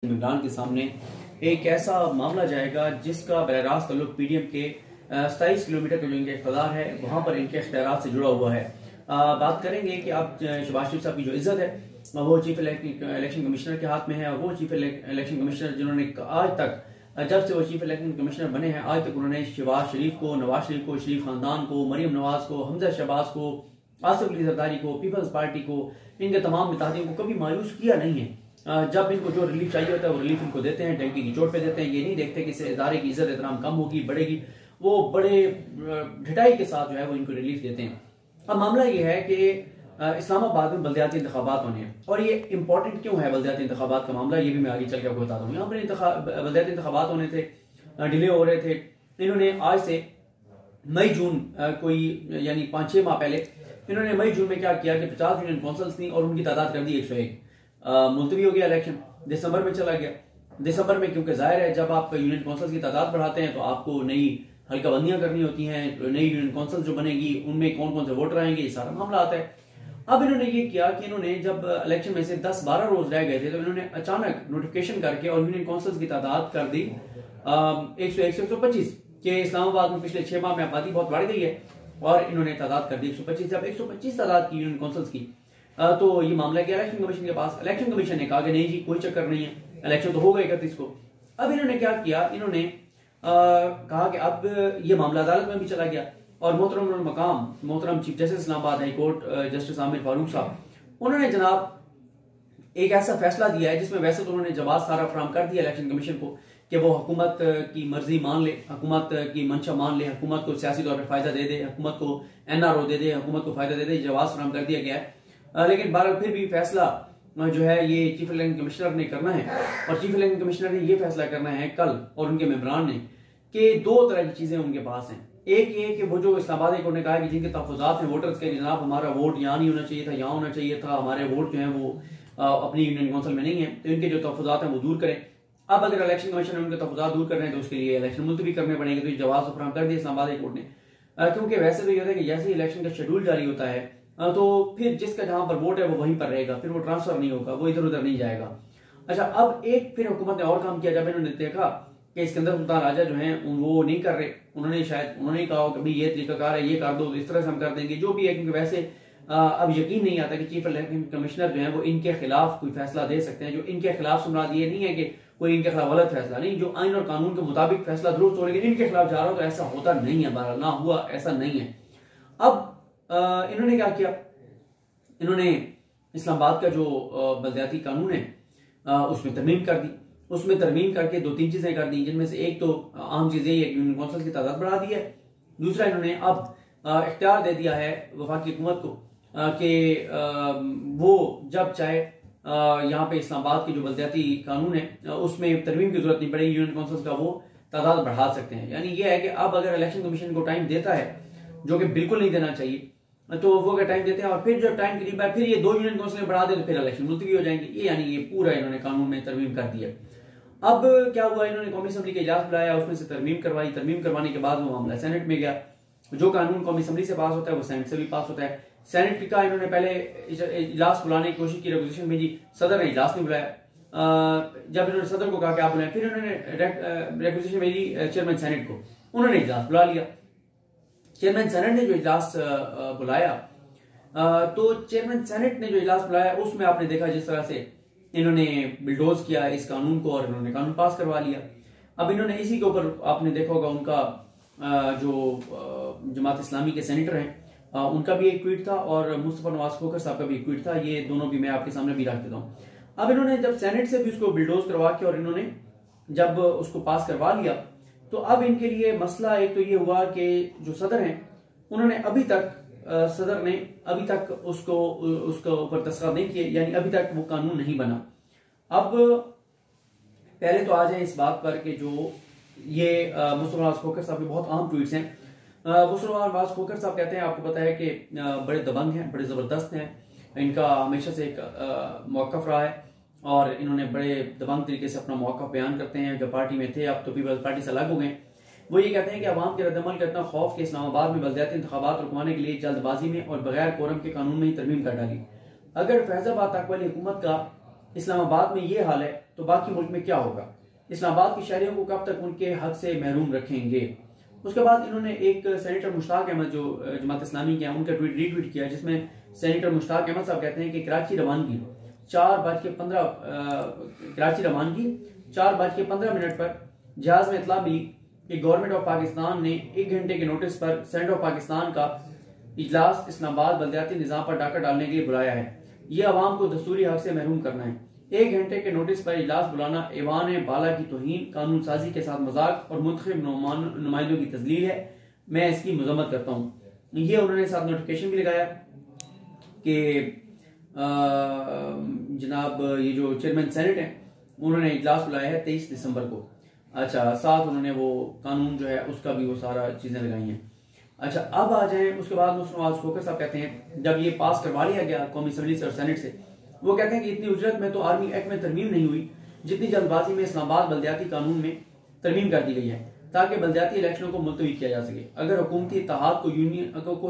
इमरान के सामने एक ऐसा मामला जाएगा जिसका बराह रास्त ताल्लुक पीडीएम के 27 किलोमीटर का जो इनका इख्तियार है वहां पर इनके इख्तियारात से जुड़ा हुआ है। बात करेंगे कि अब शहबाज शरीफ साहब की जो इज्जत है वो चीफ इलेक्शन कमिश्नर के हाथ में है। और वो चीफ इलेक्शन कमिश्नर जिन्होंने आज तक, जब से वो चीफ इलेक्शन कमिश्नर बने हैं, आज तक उन्होंने शहबाज शरीफ को, नवाज शरीफ को, शरीफ खानदान को, मरियम नवाज को, हमजा शहबाज को, आसिफ अली जरदारी को, पीपल्स पार्टी को, इनके तमाम मितादियों को कभी मायूस किया नहीं है। जब इनको जो रिलीफ चाहिए होता है वो रिलीफ इनको देते हैं, टंकी की चोट पे देते हैं। ये नहीं देखते कि इस इदारे की इज्जत इतराम कम होगी, बढ़ेगी। वो बड़े ढिठाई के साथ जो है वो इनको रिलीफ देते हैं। अब मामला ये है कि इस्लामाबाद में बल्दियाती इंतखाबात होने हैं। और ये इंपॉर्टेंट क्यों है बल्दियाती इंतखाबात का मामला, ये भी मैं आगे चल के आपको बताता हूँ। यहाँ पर बल्दियाती इंतखाबात होने थे, डिले हो रहे थे। इन्होंने आज से मई जून कोई यानी 5-6 माह पहले इन्होंने मई जून में क्या किया कि 50 यूनियन काउंसिल्स थी और उनकी तादाद कर दी 101। मुलतवी हो गया इलेक्शन, दिसंबर में चला गया। दिसंबर में क्योंकि जाहिर है जब आप यूनियन काउंसिल की तादाद बढ़ाते हैं तो आपको नई हल्का बंदियां करनी होती हैं। नई यूनियन काउंसिल जो बनेगी उनमें कौन कौन से वोटर आएंगे, ये सारा मामला आता है। अब इन्होंने ये किया कि इन्होंने जब इलेक्शन में से 10-12 रोज रह गए थे तो इन्होंने अचानक नोटिफिकेशन करके और यूनियन काउंसिल की तादाद कर दी 101-125 के इस्लामाबाद में पिछले 6 माह में आबादी बहुत बढ़ गई है और इन्होंने तादाद कर दी 125। जब 125 तादाद की यूनियन काउंसिल्स की तो ये मामला गया इलेक्शन कमीशन के पास। इलेक्शन कमीशन ने कहा कि नहीं जी, कोई चक्कर नहीं है, इलेक्शन तो होगा 31 को। अब इन्होंने क्या किया, इन्होंने कहा कि अब ये मामला अदालत में भी चला गया और मोहतरम chief justice Islamabad high court justice Aamir Farooq साहब, उन्होंने जनाब एक ऐसा फैसला दिया है जिसमें वैसे तो उन्होंने जवाब सारा फराहम कर दिया इलेक्शन कमीशन को कि वो हुकूमत की मर्जी मान ले, हुकूमत की मंशा मान ले, हुकूमत को सियासी तौर पर फायदा दे दे, हुकूमत को एनआरओ दे दे, हुकूमत को फायदा दे दे, जवाब फराहम कर दिया गया है। लेकिन बहरहाल फिर भी फैसला जो है ये चीफ इलेक्शन कमिश्नर ने करना है। और चीफ इलेक्शन कमिश्नर ने ये फैसला करना है कल, और उनके मेंबरान ने, कि 2 तरह की चीजें उनके पास हैं। एक ये कि वो जो इस्लामाबाद हाई कोर्ट ने कहा है कि जिनके तहफुजात हैं वोटर्स के, जनाब हमारा वोट यहाँ नहीं होना चाहिए था, यहाँ होना चाहिए था, हमारे वोट जो है वो अपनी यूनियन काउंसिल में नहीं है, तो इनके जो तहफुजात हैं वो दूर करें। अब अगर इलेक्शन कमीशन उनके तहफुजात दूर कर रहे हैं तो उसके लिए इलेक्शन मुलतवी करने पड़ेंगे। तो ये जवाब फराहम कर दिया इस्लामाबाद हाई कोर्ट ने, क्योंकि वैसे तो ये होता है कि जैसे ही इलेक्शन का शेड्यूल जारी होता है तो फिर जिसका जहां पर वोट है वो वहीं पर रहेगा, फिर वो ट्रांसफर नहीं होगा, वो इधर उधर नहीं जाएगा। अच्छा, अब एक फिर हुकूमत ने और काम किया। जब इन्होंने देखा कि सिकंदर सुल्तान राजा जो हैं वो नहीं कर रहे, उन्होंने कहा कि भाई ये तरीकाकार है, ये कर दो, इस तरह से हम कर देंगे जो भी है। क्योंकि वैसे अब यकीन नहीं आता कि चीफ इलेक्शन कमिश्नर जो है वो इनके खिलाफ कोई फैसला दे सकते हैं। जो इनके खिलाफ सुमराद ये नहीं है कि कोई इनके खिलाफ गलत फैसला नहीं, जो आइन और कानून के मुताबिक फैसला दुरुस्त हो, लेकिन इनके खिलाफ जा रहा हो तो ऐसा होता नहीं है, बहरहाल ना हुआ, ऐसा नहीं है। अब इन्होंने क्या किया, इन्होंने इस्लामाबाद का जो बल्दियाती कानून है उसमें तरमीम कर दी। उसमें तरमीम करके 2-3 चीजें कर दी, जिनमें से एक तो आम चीज यही है कि यूनियन काउंसिल की तादाद बढ़ा दी है। दूसरा, इन्होंने अब इख्तियार दे दिया है वफाकी हुकूमत को कि वो जब चाहे यहाँ पे इस्लामाबाद के जो बल्दियाती कानून है उसमें तरमीम की जरूरत नहीं पड़ेगी, यूनियन काउंसिल का वो तादाद बढ़ा सकते हैं। यानी ये है कि अब अगर इलेक्शन कमीशन को टाइम देता है, जो कि बिल्कुल नहीं देना चाहिए, तो वो अगर टाइम देते हैं और फिर जब टाइम करीब है फिर ये 2 यूनियन काउंसिल बढ़ा दे तो फिर इलेक्शन मुलतवी हो जाएंगे। ये यानी ये पूरा इन्होंने कानून में तरमीम कर दिया। अब क्या हुआ, इन्होंने कौमी असम्बली के इजलास बुलाया, उसमें से तरमीम करवाई। तरमीम करवाने के बाद वो मामला सेनेट में गया। जो कानून कौमी असम्बली से पास होता है वो सेनेट से भी पास होता है। सेनेट का इन्होंने पहले इजलास बुलाने की कोशिश की, रेगुलेशन भेजी, सदर ने इजलास नहीं बुलाया। जब इन्होंने सदर को कहा कि आप बुलाएं, फिर इन्होंने रेगुलेशन भेजी चेयरमैन सेनेट को, उन्होंने इजलास बुला लिया। चेयरमैन सेनेट ने जो इजलास बुलाया तो चेयरमैन सेनेट ने जो इजलास बुलाया उसमें आपने देखा जिस तरह से इन्होंने बिल्डोज किया इस कानून को और इन्होंने कानून पास करवा लिया। अब इन्होंने इसी के ऊपर आपने देखा होगा उनका जो जमात इस्लामी के सेनेटर हैं उनका भी एक ट्वीट था और मुस्तफा नवाज खोखर साहब का भी एक ट्वीट था। ये दोनों भी मैं आपके सामने भी रख देता हूँ। अब इन्होंने जब सेनेट से भी उसको बिल्डोज करवा के और इन्होंने जब उसको पास करवा लिया तो अब इनके लिए मसला एक तो ये हुआ कि जो सदर हैं उन्होंने सदर ने अभी तक उसको ऊपर दस्तखत नहीं किए, यानी अभी तक वो कानून नहीं बना। अब पहले तो आ जाए इस बात पर कि जो ये मुस्तफा नवाज खोखर साहब के बहुत अहम ट्वीट्स हैं। मुस्तफा नवाज खोखर साहब कहते हैं, आपको पता है कि बड़े दबंग हैं, बड़े जबरदस्त हैं, इनका हमेशा से एक मौक़िफ़ रहा है और इन्होंने बड़े दबंग तरीके से अपना मौक़िफ़ बयान करते हैं। जब पार्टी में थे, अब तो पीपल्स पार्टी से अलग हो गए। वो ये कहते हैं कि अवाम के रद्दमल का इतना खौफ कि इस्लामाबाद में बल्दियाती इंतखाबात रुकवाने के लिए जल्दबाजी में और बगैर कोरम के कानून में ही तरमीम कर डाली। अगर फैजाबाद तक वाली हुकूमत का इस्लामाबाद में ये हाल है तो बाकी मुल्क में क्या होगा? इस्लामाबाद के शहरियों को कब तक उनके हक से महरूम रखेंगे? उसके बाद इन्होंने एक सेनेटर मुश्ताक अहमद जो जमात इस्लामी के हैं उनका ट्वीट रीट्वीट किया, जिसमें सेनेटर मुश्ताक अहमद साहब कहते हैं कि कराची रवानगी 4:15 पर जहाज में इतला मिली कि गवर्नमेंट ऑफ पाकिस्तान ने 1 घंटे के नोटिस पर सेनेट ऑफ पाकिस्तान का इजलास इस्लामाबाद बल्दियाती निज़ाम पर डाका डालने के लिए बुलाया है। ये अवाम को दस्तूरी हक से महरूम करना है। 1 घंटे के नोटिस पर इजलास बुलाना ऐवान बाला की तौहीन, कानून साजी के साथ मजाक और मुंतखब नुमाइंदों की तजलील है। मैं इसकी मजम्मत करता हूँ। ये उन्होंने साथ नोटिफिकेशन भी लगाया कि जनाब ये जो चेयरमैन सेनेट है उन्होंने इजलास बुलाया है 23 दिसंबर को। अच्छा, साथ उन्होंने वो कानून जो है उसका भी वो सारा चीजें लगाई हैं। अच्छा, अब आ जाए उसके बाद मुस्लिम आवाज खोकर साहब कहते हैं जब ये पास करवा लिया गया कौमी असम्बली से और सेनेट से, वो कहते हैं कि इतनी उजरत में तो आर्मी एक्ट में तरमीम नहीं हुई जितनी जल्दबाजी में इस्लामाबाद बल्दियाती कानून में तरमीम कर दी गई है ताकि बल्दियाती इलेक्शनों को मुलतवी किया जा सके। अगर हुकूमती इत्तेहाद को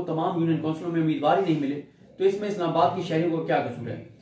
तमाम यूनियन काउंसिलों में उम्मीदवार ही नहीं मिले तो इसमें इस्लामाबाद के शहरियों को क्या कसूर है?